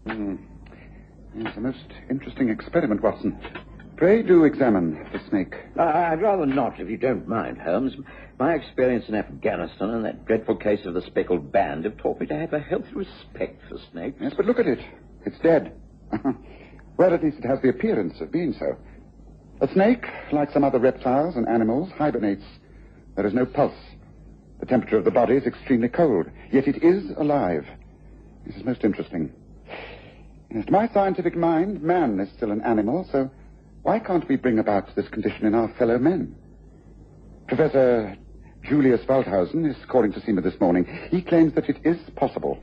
It's a most interesting experiment, Watson. Pray do examine the snake. I'd rather not, if you don't mind, Holmes. My experience in Afghanistan and that dreadful case of the speckled band have taught me to have a healthy respect for snakes. Yes, but look at it. It's dead. Well, at least it has the appearance of being so. A snake, like some other reptiles and animals, hibernates. There is no pulse. The temperature of the body is extremely cold, yet it is alive. This is most interesting. Yes, to my scientific mind, man is still an animal, so why can't we bring about this condition in our fellow men? Professor Julius Valhausen is calling to see me this morning. He claims that it is possible.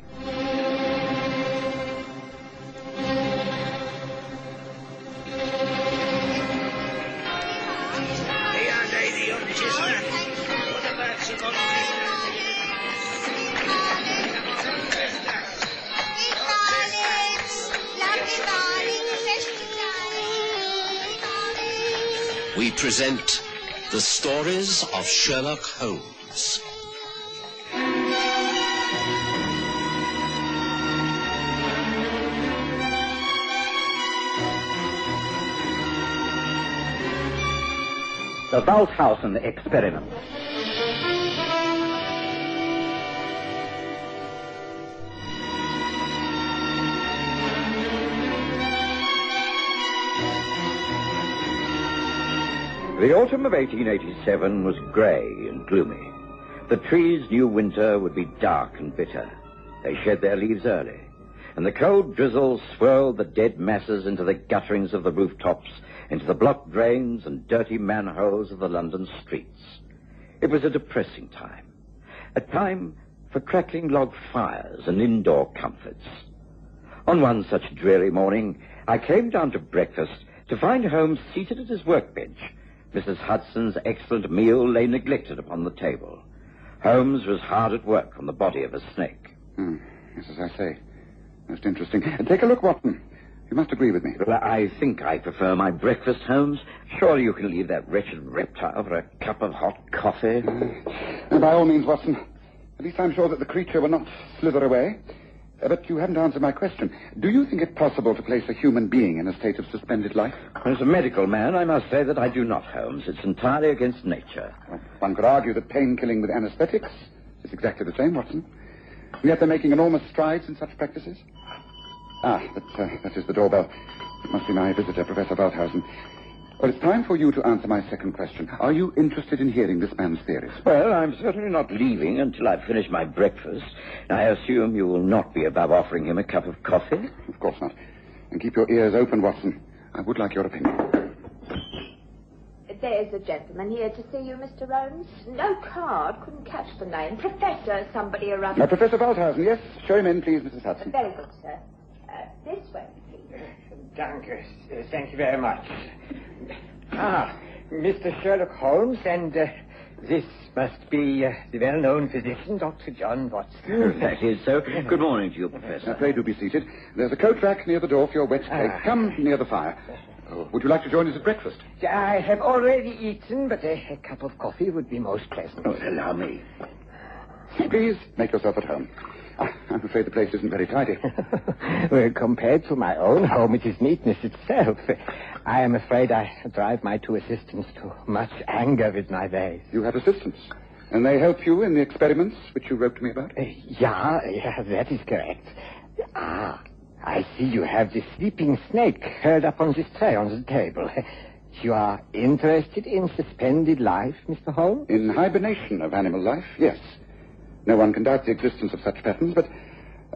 We present the Stories of Sherlock Holmes. The Valhausen experiment. The autumn of 1887 was grey and gloomy. The trees knew winter would be dark and bitter. They shed their leaves early, and the cold drizzle swirled the dead masses into the gutterings of the rooftops, into the blocked drains and dirty manholes of the London streets. It was a depressing time, a time for crackling log fires and indoor comforts. On one such dreary morning, I came down to breakfast to find Holmes seated at his workbench. Mrs. Hudson's excellent meal lay neglected upon the table. Holmes was hard at work on the body of a snake. Yes, as I say, most interesting. Take a look, Watson. You must agree with me. Well, I think I prefer my breakfast, Holmes. Surely you can leave that wretched reptile for a cup of hot coffee. By all means, Watson. At least I'm sure that the creature will not slither away. But you haven't answered my question. Do you think it possible to place a human being in a state of suspended life? As a medical man, I must say that I do not, Holmes. It's entirely against nature. Well, one could argue that pain-killing with anesthetics is exactly the same, Watson. And yet they're making enormous strides in such practices. That is the doorbell. It must be my visitor, Professor Valhausen. Well, it's time for you to answer my second question. Are you interested in hearing this man's theories? Well, I'm certainly not leaving until I've finished my breakfast. I assume you will not be above offering him a cup of coffee? Of course not. And keep your ears open, Watson. I would like your opinion. There's a gentleman here to see you, Mr. Holmes. No card. Couldn't catch the name. Professor somebody or other. Professor Valhausen, yes. Show him in, please, Mrs. Hudson. Very good, sir. This way, please. Danke. Thank you very much. Mr. Sherlock Holmes, and this must be the well-known physician, Dr. John Watson. That is so. Good morning to you, Professor. Pray do be seated. There's a coat rack near the door for your wet clothes. Come near the fire. Would you like to join us at breakfast? I have already eaten, but a cup of coffee would be most pleasant. Allow me. Please make yourself at home. I'm afraid the place isn't very tidy. Well, compared to my own home, it is neatness itself. I am afraid I drive my two assistants to much anger with my ways. You have assistants, and they help you in the experiments which you wrote to me about? Yeah, that is correct. I see you have the sleeping snake curled up on this tray on the table. You are interested in suspended life, Mr. Holmes? In hibernation of animal life, yes. No one can doubt the existence of such patterns, but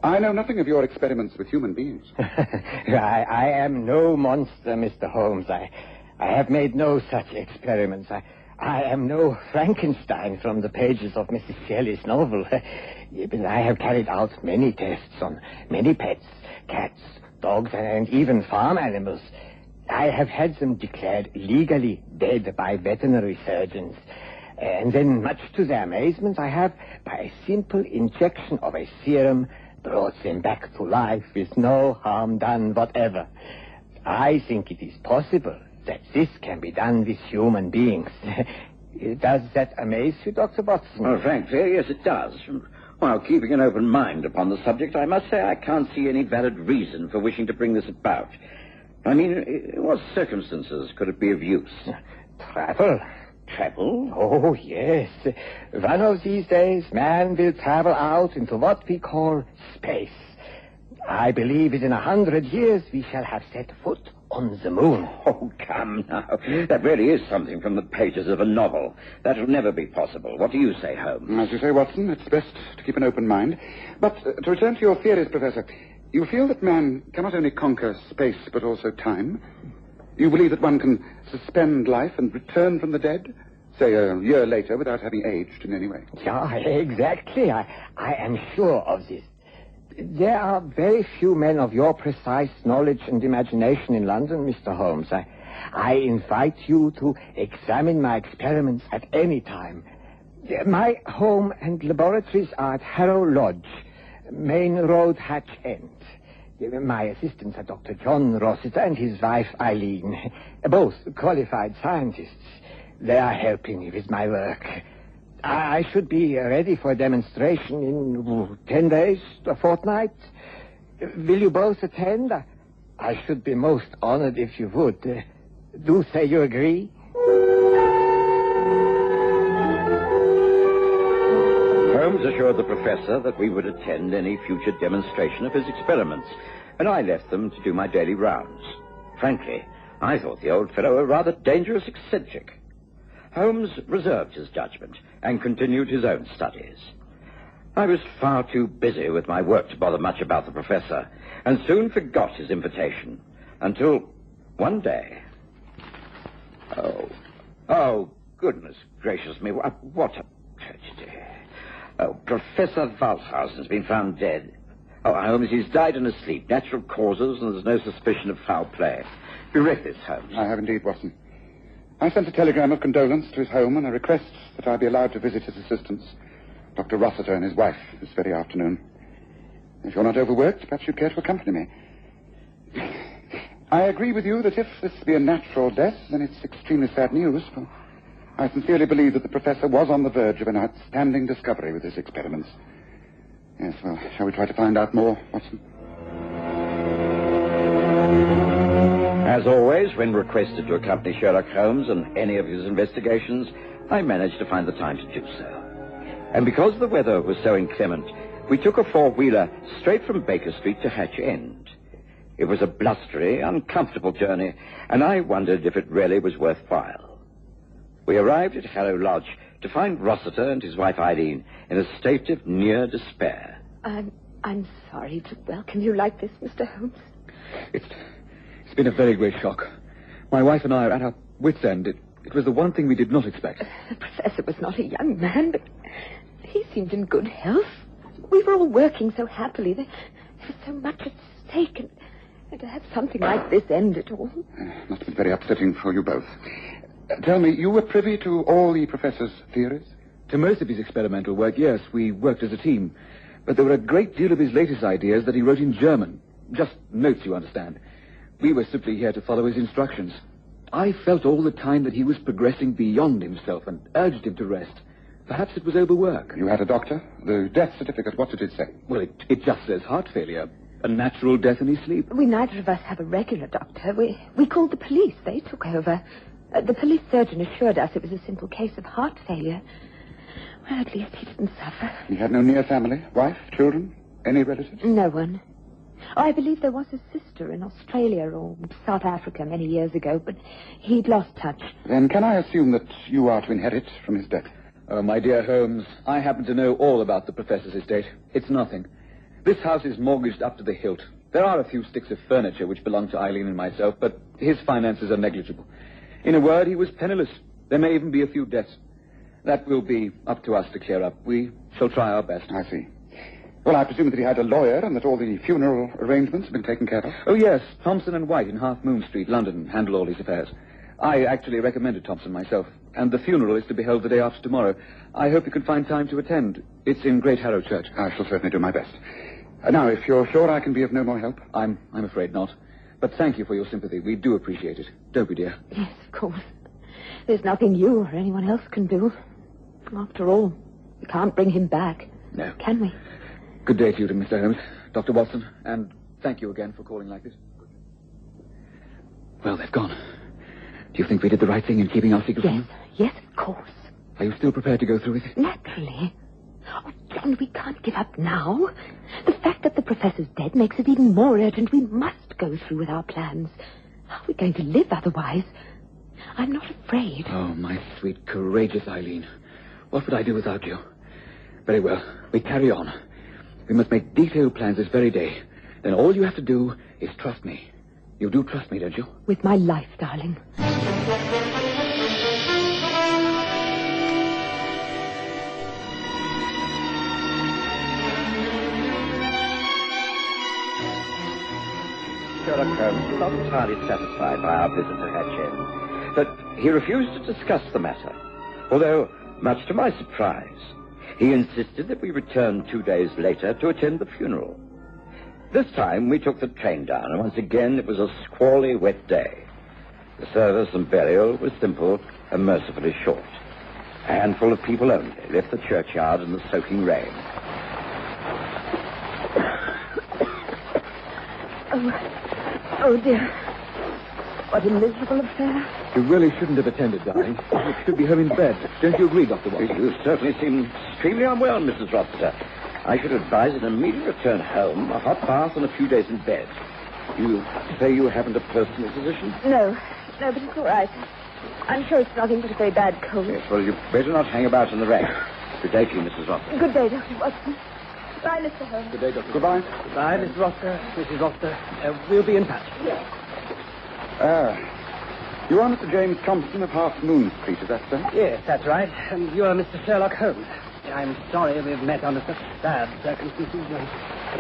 I know nothing of your experiments with human beings. I am no monster, Mr. Holmes. I have made no such experiments. I am no Frankenstein from the pages of Mrs. Shelley's novel. But I have carried out many tests on many pets, cats, dogs, and even farm animals. I have had them declared legally dead by veterinary surgeons. And then, much to their amazement, I have, by a simple injection of a serum, brought them back to life with no harm done whatever. I think it is possible that this can be done with human beings. Does that amaze you, Dr. Watson? Well, frankly, yes, it does. While keeping an open mind upon the subject, I must say I can't see any valid reason for wishing to bring this about. I mean, in what circumstances could it be of use? Travel? Travel? Oh, yes. One of these days, man will travel out into what we call space. I believe within 100 years we shall have set foot on the moon. Oh, come now. That really is something from the pages of a novel. That will never be possible. What do you say, Holmes? As you say, Watson, it's best to keep an open mind. But to return to your theories, Professor, you feel that man cannot only conquer space but also time? You believe that one can suspend life and return from the dead, say a year later, without having aged in any way? Yeah, exactly. I am sure of this. There are very few men of your precise knowledge and imagination in London, Mr. Holmes. I invite you to examine my experiments at any time. My home and laboratories are at Harrow Lodge, Main Road, Hatch End. My assistants are Dr. John Rossiter and his wife Eileen, both qualified scientists. They are helping me with my work. I should be ready for a demonstration in 10 days, a fortnight. Will you both attend? I should be most honored if you would. Do say you agree. Holmes assured the professor that we would attend any future demonstration of his experiments, and I left them to do my daily rounds. Frankly, I thought the old fellow a rather dangerous eccentric. Holmes reserved his judgment and continued his own studies. I was far too busy with my work to bother much about the professor, and soon forgot his invitation, until one day... Oh, goodness gracious me, what a tragedy. Oh, Professor Valhausen's been found dead. Oh, Holmes, he's died in his sleep, natural causes, and there's no suspicion of foul play. You read this, Holmes? I have indeed, Watson. I sent a telegram of condolence to his home and a request that I be allowed to visit his assistants, Dr. Rossiter and his wife, this very afternoon. If you're not overworked, perhaps you'd care to accompany me. I agree with you that if this be a natural death, then it's extremely sad news, for I sincerely believe that the professor was on the verge of an outstanding discovery with his experiments. Yes, well, shall we try to find out more, Watson? As always, when requested to accompany Sherlock Holmes on any of his investigations, I managed to find the time to do so. And because the weather was so inclement, we took a four-wheeler straight from Baker Street to Hatch End. It was a blustery, uncomfortable journey, and I wondered if it really was worthwhile. We arrived at Harrow Lodge to find Rossiter and his wife Eileen in a state of near despair. I'm sorry to welcome you like this, Mr. Holmes. It's been a very great shock. My wife and I are at our wits' end. It was the one thing we did not expect. The professor was not a young man, but he seemed in good health. We were all working so happily. There was so much at stake, and to have something like this end it all. Must have been very upsetting for you both. Tell me, you were privy to all the professor's theories? To most of his experimental work, yes, we worked as a team. But there were a great deal of his latest ideas that he wrote in German. Just notes, you understand. We were simply here to follow his instructions. I felt all the time that he was progressing beyond himself and urged him to rest. Perhaps it was overwork. You had a doctor? The death certificate, what did it say? Well, it just says heart failure. A natural death in his sleep. We neither of us have a regular doctor. We called the police. They took over. The police surgeon assured us it was a simple case of heart failure. Well, at least he didn't suffer. He had no near family? Wife? Children? Any relatives? No one. I believe there was a sister in Australia or South Africa many years ago, but he'd lost touch. Then can I assume that you are to inherit from his death? Oh, my dear Holmes, I happen to know all about the professor's estate. It's nothing. This house is mortgaged up to the hilt. There are a few sticks of furniture which belong to Eileen and myself, but his finances are negligible. In a word, he was penniless. There may even be a few debts. That will be up to us to clear up. We shall try our best. I see. Well, I presume that he had a lawyer and that all the funeral arrangements have been taken care of? Oh, yes. Thompson and White in Half Moon Street, London, handle all these affairs. I actually recommended Thompson myself, and the funeral is to be held the day after tomorrow. I hope you can find time to attend. It's in Great Harrow Church. I shall certainly do my best. Now, if you're sure I can be of no more help. I'm afraid not. But thank you for your sympathy. We do appreciate it. Don't we, dear? Yes, of course. There's nothing you or anyone else can do. After all, we can't bring him back. No. Can we? Good day to you, Mr. Holmes. Dr. Watson, and thank you again for calling like this. Well, they've gone. Do you think we did the right thing in keeping our secret from them? Yes, of course. Are you still prepared to go through with it? Naturally. Oh, John, we can't give up now. The fact that the professor's dead makes it even more urgent. We must go through with our plans. How are we going to live otherwise? I'm not afraid. Oh, my sweet, courageous Eileen. What would I do without you? Very well. We carry on. We must make detailed plans this very day. Then all you have to do is trust me. You do trust me, don't you? With my life, darling. Sherlock Holmes was not entirely satisfied by our visit to Hatch End, but he refused to discuss the matter, although, much to my surprise, he insisted that we return 2 days later to attend the funeral. This time we took the train down, and once again it was a squally wet day. The service and burial was simple and mercifully short. A handful of people only left the churchyard in the soaking rain. Oh, dear. What a miserable affair. You really shouldn't have attended, darling. You should be home in bed. Don't you agree, Dr. Watson? You certainly seem extremely unwell, Mrs. Rossiter. I should advise an immediate return home, a hot bath, and a few days in bed. You say you haven't a personal physician? No, but it's all right. I'm sure it's nothing but a very bad cold. Yes, well, you'd better not hang about in the rain. Good day to you, Mrs. Rossiter. Good day, Dr. Watson. Bye, Mr. Holmes. Good day, Doctor. Goodbye. Goodbye, Mrs. Rossiter. Mrs. Rossiter. We'll be in touch. Yes. You are Mr. James Thompson of Half Moon Street, is that so? Yes, that's right. And you're Mr. Sherlock Holmes. I'm sorry we've met under such sad circumstances.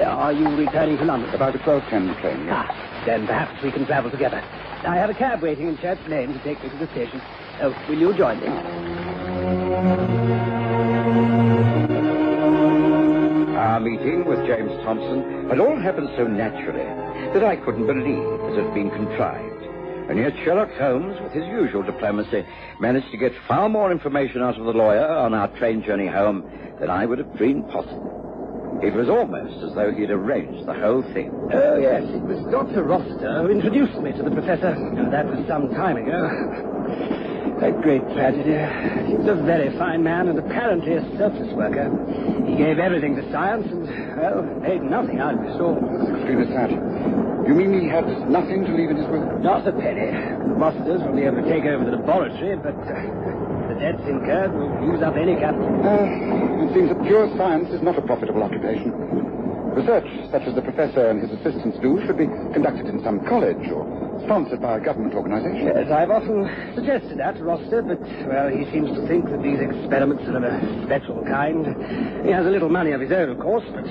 Are you returning to London? About a 12:10 train, yes. Then perhaps we can travel together. I have a cab waiting in Church Lane to take me to the station. Oh, will you join me? Our meeting with James Thompson had all happened so naturally that I couldn't believe it had been contrived. And yet Sherlock Holmes, with his usual diplomacy, managed to get far more information out of the lawyer on our train journey home than I would have dreamed possible. It was almost as though he'd arranged the whole thing. Oh, yes, it was Dr. Rossiter who introduced me to the professor. That was some time ago. A great tragedy. He was a very fine man and apparently a selfless worker. He gave everything to science and, well, made nothing out of it all. That's extremely sad. You mean he had nothing to leave in his will? Not a penny. The Rossiters will be able to take over the laboratory, but the debts incurred will use up any capital. It seems that pure science is not a profitable occupation. Research, such as the professor and his assistants do, should be conducted in some college or sponsored by a government organization. Yes, I've often suggested that to Rossiter, but, well, he seems to think that these experiments are of a special kind. He has a little money of his own, of course, but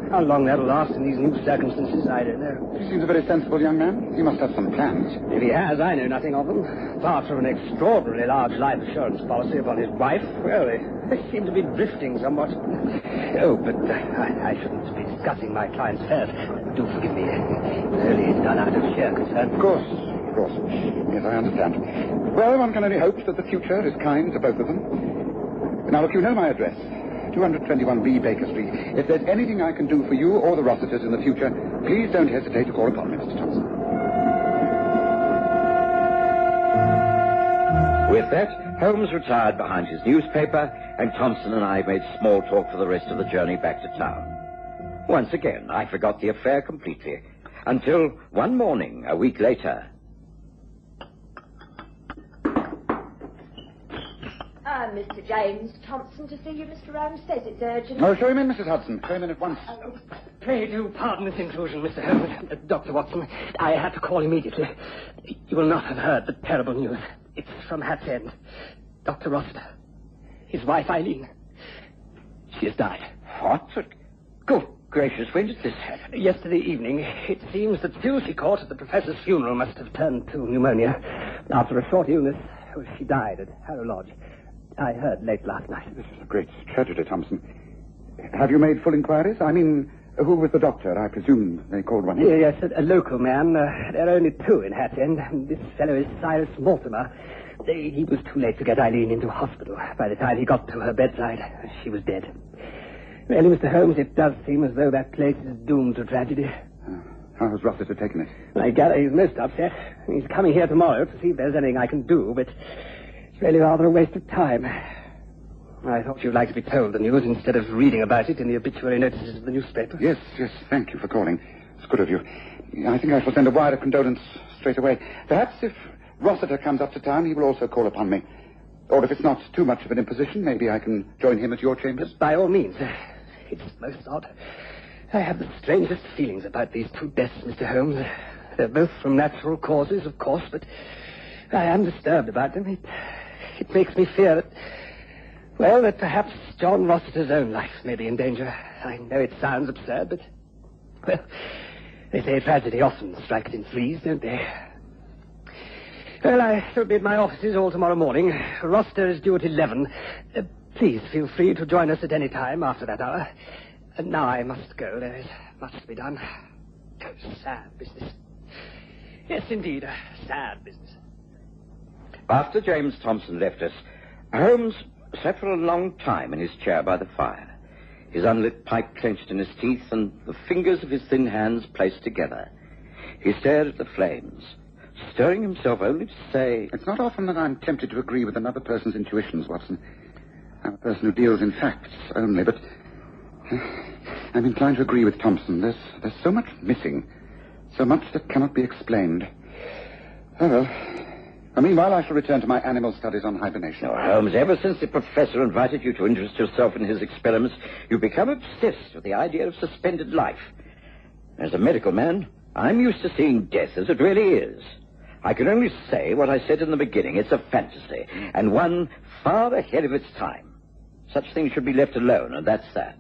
how long that'll last in these new circumstances, I don't know. He seems a very sensible young man. He must have some plans. If he has, I know nothing of them. Apart from an extraordinarily large life assurance policy upon his wife, well, they seem to be drifting somewhat. Oh, but I shouldn't be discussing my client's affairs. Do forgive me. It was only done out of sheer concern. Of course. Yes, I understand. Well, one can only hope that the future is kind to both of them. Now, look, you know my address. 221B Baker Street. If there's anything I can do for you or the Rossiters in the future, please don't hesitate to call upon me, Mr. Thompson. With that, Holmes retired behind his newspaper, and Thompson and I made small talk for the rest of the journey back to town. Once again, I forgot the affair completely, until one morning, a week later. Mr. James Thompson to see you, Mr. Holmes says it's urgent. Oh, show him in, Mrs. Hudson. Show him in at once. Pray do pardon this intrusion, Mr. Holmes. Dr. Watson, I had to call immediately. You will not have heard the terrible news. It's from Hat's End. Dr. Rossiter. His wife, Eileen. She has died. What? Good gracious, when did this happen? Yesterday evening. It seems that still she caught at the professor's funeral must have turned to pneumonia. After a short illness, she died at Harrow Lodge. I heard late last night. This is a great tragedy, Thompson. Have you made full inquiries? I mean, who was the doctor? I presume they called one in. Yes, a local man. There are only two in Hat's End. This fellow is Cyrus Mortimer. He was too late to get Eileen into hospital. By the time he got to her bedside, she was dead. Really, Mr. Holmes, it does seem as though that place is doomed to tragedy. How has Rossiter taken it? I gather he's most upset. He's coming here tomorrow to see if there's anything I can do, but it's really rather a waste of time. I thought you'd like to be told the news instead of reading about it in the obituary notices of the newspaper. Yes. Thank you for calling. It's good of you. I think I shall send a wire of condolence straight away. Perhaps if Rossiter comes up to town, he will also call upon me. Or if it's not too much of an imposition, maybe I can join him at your chambers. By all means. It's most odd. I have the strangest feelings about these two deaths, Mr. Holmes. They're both from natural causes, of course, but I am disturbed about them. It makes me fear that perhaps John Rossiter's own life may be in danger. I know it sounds absurd, but, well, they say tragedy often strikes in threes, don't they? Well, I shall be at my offices all tomorrow morning. Rossiter is due at 11. Please feel free to join us at any time after that hour. And now I must go. There is much to be done. Oh, sad business. Yes, indeed, a sad business. After James Thompson left us, Holmes sat for a long time in his chair by the fire, his unlit pipe clenched in his teeth and the fingers of his thin hands placed together. He stared at the flames, stirring himself only to say... It's not often that I'm tempted to agree with another person's intuitions, Watson. I'm a person who deals in facts only, but... I'm inclined to agree with Thompson. There's so much missing. So much that cannot be explained. Oh, well. Meanwhile, I shall return to my animal studies on hibernation. Oh, Holmes, ever since the professor invited you to interest yourself in his experiments, you've become obsessed with the idea of suspended life. As a medical man, I'm used to seeing death as it really is. I can only say what I said in the beginning. It's a fantasy, and one far ahead of its time. Such things should be left alone, and that's that.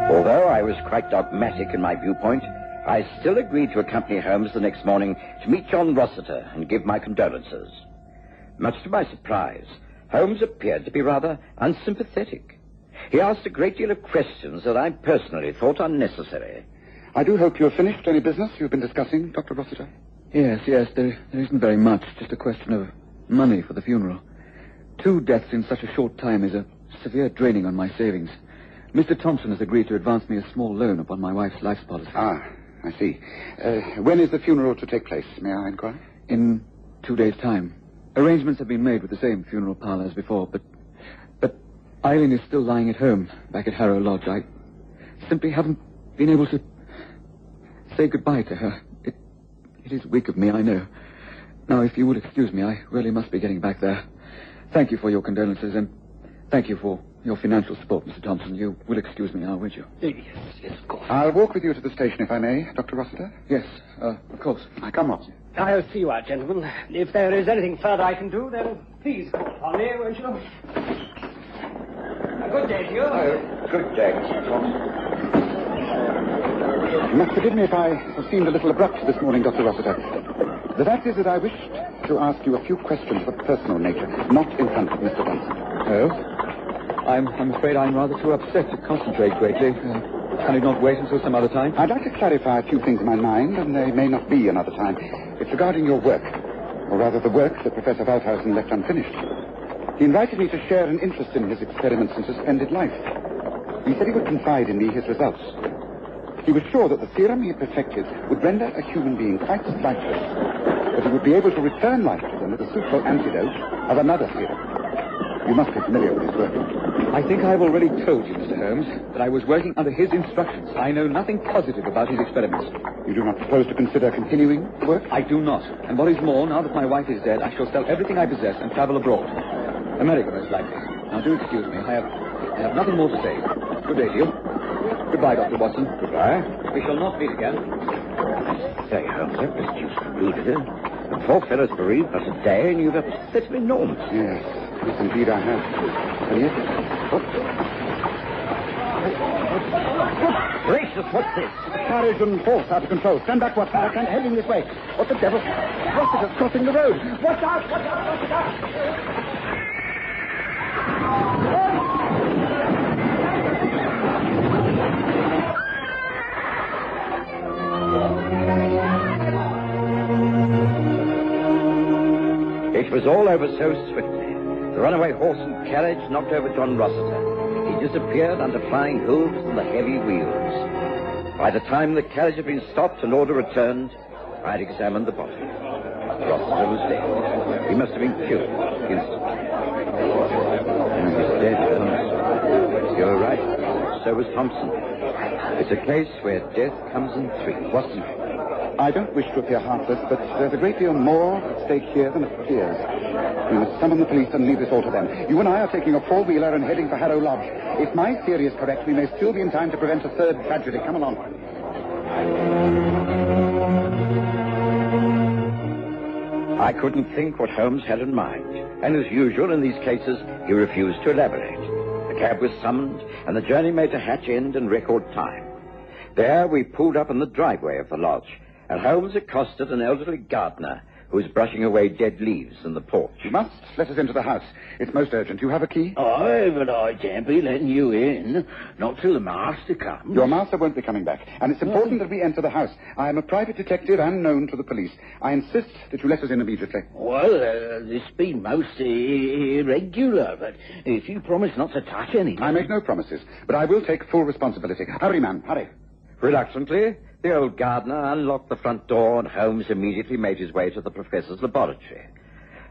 Although I was quite dogmatic in my viewpoint, I still agreed to accompany Holmes the next morning to meet John Rossiter and give my condolences. Much to my surprise, Holmes appeared to be rather unsympathetic. He asked a great deal of questions that I personally thought unnecessary. I do hope you have finished any business you've been discussing, Dr. Rossiter. Yes, there isn't very much. Just a question of money for the funeral. 2 deaths in such a short time is a severe draining on my savings. Mr. Thompson has agreed to advance me a small loan upon my wife's life policy. Ah, I see. When is the funeral to take place, may I inquire? In 2 days' time. Arrangements have been made with the same funeral parlor as before, but Eileen is still lying at home, back at Harrow Lodge. I simply haven't been able to say goodbye to her. It is weak of me, I know. Now, if you will excuse me, I really must be getting back there. Thank you for your condolences, and thank you for your financial support, Mr. Thompson. You will excuse me now, won't you? Yes, of course. I'll walk with you to the station, if I may, Dr. Rossiter. Yes, of course. Come, Watson. I'll see you out, gentlemen. If there is anything further I can do, then please call upon me, won't you? A good day to you. Good day, Mr. Thompson. You must forgive me if I have seemed a little abrupt this morning, Dr. Rossiter. The fact is that I wished to ask you a few questions of a personal nature, not in front of Mr. Thompson. Oh? I'm afraid I'm rather too upset to concentrate greatly. Can it not wait until some other time? I'd like to clarify a few things in my mind, and there may not be another time. It's regarding your work, or rather the work that Professor Valhausen left unfinished. He invited me to share an interest in his experiments in suspended life. He said he would confide in me his results. He was sure that the theorem he had perfected would render a human being quite lifeless, but he would be able to return life to them with a suitable antidote of another theorem. You must be familiar with his work. I think I've already told you, Mr. Holmes, that I was working under his instructions. I know nothing positive about his experiments. You do not propose to consider continuing the work? I do not. And what is more, now that my wife is dead, I shall sell everything I possess and travel abroad. America, most likely. Now, do excuse me. I have nothing more to say. Good day to you. Goodbye, Dr. Watson. Goodbye. We shall not meet again. Say, Holmes, that was just rude of you. The poor fellow's bereaved but a day, and you've upset him enormously. Yes, indeed I have. And yet... Gracious, what's this? Carriage and horse out of control. Stand back, Watson. I can't head in this way. What the devil? Rossiter's crossing the road. Watch out! Watch out! Watch out! It was all over so swiftly. The runaway horse and carriage knocked over John Rossiter. He disappeared under flying hooves and the heavy wheels. By the time the carriage had been stopped and order returned, I had examined the body. Rossiter was dead. He must have been killed instantly. And he was dead, Holmes. You're right. So was Thompson. It's a case where death comes in three. Watson, I don't wish to appear heartless, but there's a great deal more at stake here than appears. We must summon the police and leave this all to them. You and I are taking a four-wheeler and heading for Harrow Lodge. If my theory is correct, we may still be in time to prevent a third tragedy. Come along. I couldn't think what Holmes had in mind, and as usual in these cases, he refused to elaborate. The cab was summoned, and the journey made to Hatch End in record time. There we pulled up in the driveway of the lodge, and Holmes accosted an elderly gardener who was brushing away dead leaves in the porch. You must let us into the house. It's most urgent. You have a key? Aye, but I can't be letting you in. Not till the master comes. Your master won't be coming back, and it's important that we enter the house. I am a private detective and known to the police. I insist that you let us in immediately. Well, this been most irregular, but if you promise not to touch anything... I make no promises, but I will take full responsibility. Hurry, man, hurry. Reluctantly, the old gardener unlocked the front door, and Holmes immediately made his way to the professor's laboratory.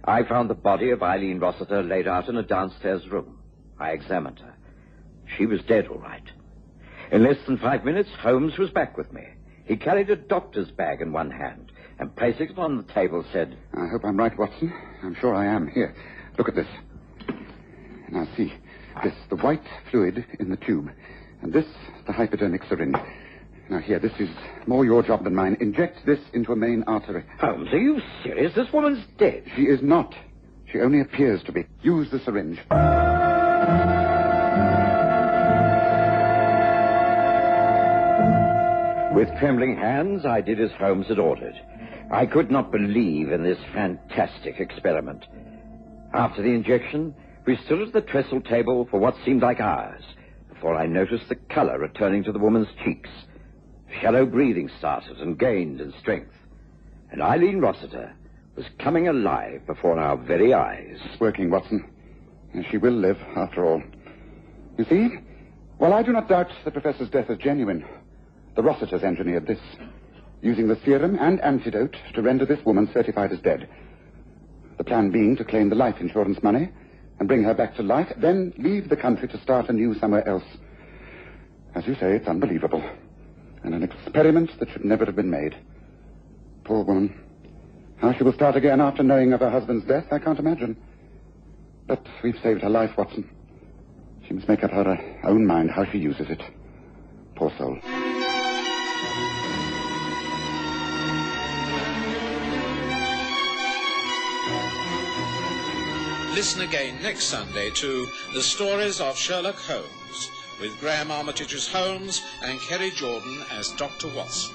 I found the body of Eileen Rossiter laid out in a downstairs room. I examined her. She was dead, all right. In less than 5 minutes, Holmes was back with me. He carried a doctor's bag in one hand, and placing it on the table, said... I hope I'm right, Watson. I'm sure I am. Here, look at this. Now, see. This, the white fluid in the tube. And this, the hypodermic syringe. Now, here, this is more your job than mine. Inject this into a main artery. Holmes, are you serious? This woman's dead. She is not. She only appears to be. Use the syringe. With trembling hands, I did as Holmes had ordered. I could not believe in this fantastic experiment. After the injection, we stood at the trestle table for what seemed like hours before I noticed the color returning to the woman's cheeks. Shallow breathing started and gained in strength. And Eileen Rossiter was coming alive before our very eyes. It's working, Watson. And she will live, after all. You see, while I do not doubt the professor's death is genuine, the Rossiters engineered this, using the serum and antidote to render this woman certified as dead. The plan being to claim the life insurance money and bring her back to life, then leave the country to start anew somewhere else. As you say, it's unbelievable. And an experiment that should never have been made. Poor woman. How she will start again after knowing of her husband's death, I can't imagine. But we've saved her life, Watson. She must make up her own mind how she uses it. Poor soul. Listen again next Sunday to The Stories of Sherlock Holmes, with Graham Armitage as Holmes and Kerry Jordan as Dr. Watson.